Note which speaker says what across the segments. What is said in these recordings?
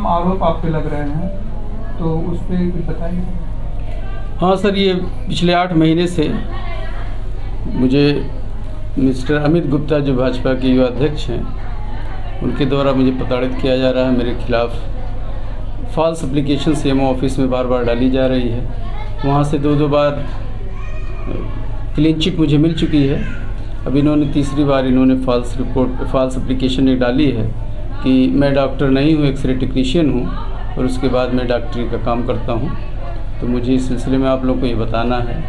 Speaker 1: आरोप आप पे लग रहे हैं, तो उस पर कुछ बताइए।
Speaker 2: हाँ सर, ये पिछले 8 महीने से मुझे मिस्टर अमित गुप्ता, जो भाजपा के युवा अध्यक्ष हैं, उनके द्वारा मुझे प्रताड़ित किया जा रहा है। मेरे खिलाफ़ फॉल्स एप्लीकेशन सीएमओ ऑफिस में बार बार डाली जा रही है। वहाँ से 2 बार क्लीन चिट मुझे मिल चुकी है। अब इन्होंने तीसरी बार फॉल्स एप्लीकेशन एक डाली है कि मैं डॉक्टर नहीं हूँ, एक्सरे टेक्नीशियन हूँ, और उसके बाद मैं डॉक्टरी का काम करता हूँ। तो मुझे इस सिलसिले में आप लोगों को ये बताना है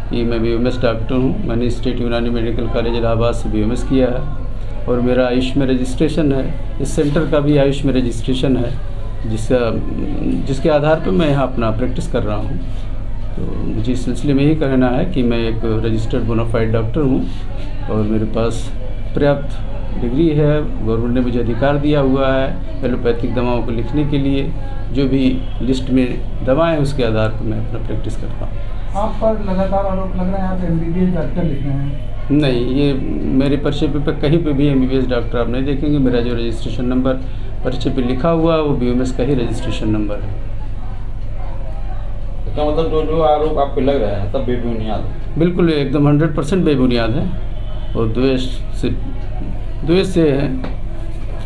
Speaker 2: कि मैं BOMS डॉक्टर हूँ। मैंने स्टेट यूनानी मेडिकल कॉलेज इलाहाबाद से BOMS किया है और मेरा आयुष में रजिस्ट्रेशन है। इस सेंटर का भी आयुष में रजिस्ट्रेशन है, जिसके आधार पर मैं यहाँ अपना प्रैक्टिस कर रहा हूँ। तो मुझे इस सिलसिले में यही कहना है कि मैं एक रजिस्टर्ड बोनाफाइड डॉक्टर हूँ और मेरे पास पर्याप्त डिग्री है। गवर्नमेंट ने मुझे अधिकार दिया हुआ है एलोपैथिक दवाओं को लिखने के लिए। जो भी लिस्ट में दवाएं उसके आधार पर मैं अपना प्रैक्टिस करता हूँ।
Speaker 1: आप पर लगातार आरोप लग रहे हैं, आप MBBS डॉक्टर लिख रहे हैं।
Speaker 2: नहीं, ये मेरे पर्चे पे कहीं पे भी MBBS डॉक्टर आप नहीं देखेंगे। मेरा जो रजिस्ट्रेशन नंबर पर्चे पे लिखा हुआ है वो BOMS का ही रजिस्ट्रेशन नंबर है।
Speaker 3: इसका मतलब जो आरोप आप पे लग रहा है सब बेबुनियाद है?
Speaker 2: बिल्कुल, एकदम 100% बेबुनियाद है और द्वेष से है,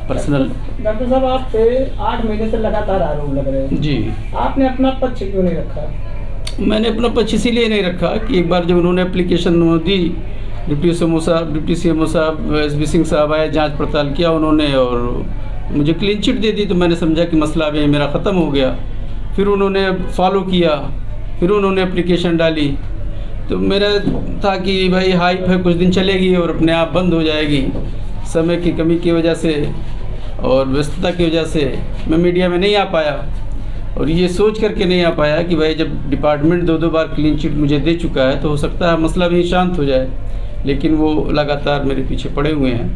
Speaker 2: पर्सनल।
Speaker 4: डॉक्टर साहब, आप पे 8 महीने से लगातार आरोप लग रहे हैं
Speaker 2: जी। आपने
Speaker 4: अपना पक्ष क्यों नहीं रखा?
Speaker 2: मैंने अपना पक्ष इसीलिए नहीं रखा कि एक बार जब उन्होंने एप्लीकेशन दी, डिप्टी सीएमओ साहब SB सिंह साहब आए, जांच पड़ताल किया उन्होंने और मुझे क्लीन चिट दे दी। तो मैंने समझा कि मसला अभी मेरा ख़त्म हो गया। फिर उन्होंने फॉलो किया, फिर उन्होंने एप्लीकेशन डाली। तो मेरा था कि भाई हाइप है, कुछ दिन चलेगी और अपने आप बंद हो जाएगी। समय की कमी की वजह से और व्यस्तता की वजह से मैं मीडिया में नहीं आ पाया और ये सोच करके नहीं आ पाया कि भाई जब डिपार्टमेंट 2 बार क्लीन चिट मुझे दे चुका है तो हो सकता है मसला भी शांत हो जाए, लेकिन वो लगातार मेरे पीछे पड़े हुए हैं।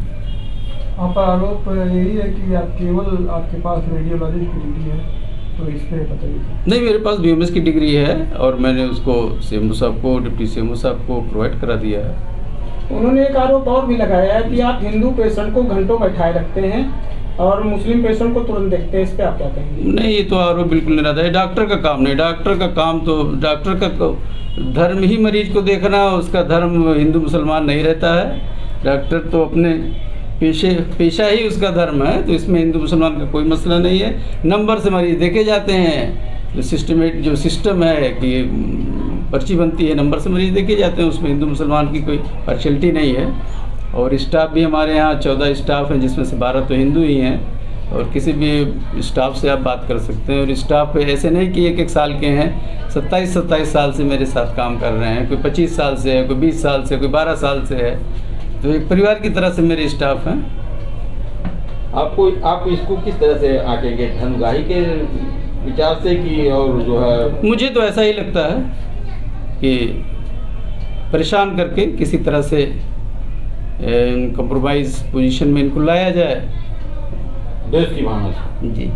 Speaker 1: आप पर आरोप यही है कि आप केवल आपके पास रेडियोलॉजी की डिग्री है, तो इस पर बताइए।
Speaker 2: नहीं, मेरे पास BOMS की डिग्री है और मैंने उसको CMO साहब को, डिप्टी CMO साहब को प्रोवाइड करा दिया है।
Speaker 4: उन्होंने एक आरोप और भी लगाया है कि आप हिंदू पेशेंट को घंटों बैठाए रखते हैं और मुस्लिम पेशेंट को तुरंत देखते हैं। इस पे आप क्या कहेंगे?
Speaker 2: नहीं, ये तो आरोप बिल्कुल नहीं रहता है। डॉक्टर का काम नहीं, डॉक्टर का काम तो डॉक्टर का धर्म ही मरीज को देखना, उसका धर्म हिंदू मुसलमान नहीं रहता है। डॉक्टर तो अपने पेशा ही उसका धर्म है, तो इसमें हिंदू मुसलमान का कोई मसला नहीं है। नंबर से मरीज देखे जाते हैं। जो सिस्टम है कि पर्ची बनती है, नंबर से मरीज देखे जाते हैं, उसमें हिंदू मुसलमान की कोई पार्शलिटी नहीं है। और स्टाफ भी हमारे यहाँ 14 स्टाफ हैं, जिसमें से 12 तो हिंदू ही हैं और किसी भी स्टाफ से आप बात कर सकते हैं। और स्टाफ ऐसे नहीं कि 1-1 साल के हैं, 27 साल से मेरे साथ काम कर रहे हैं। कोई 25 साल से है, कोई 20 साल से, कोई 12 साल से है। तो एक परिवार की तरह से मेरे स्टाफ हैं।
Speaker 3: आप इसको किस तरह से आंकेंगे, धनगाही के विचार से कि और जो है?
Speaker 2: मुझे तो ऐसा ही लगता है कि परेशान करके किसी तरह से कंप्रोमाइज़ पोजीशन में इनको लाया जाए।
Speaker 3: देश की भावना से।
Speaker 2: जी।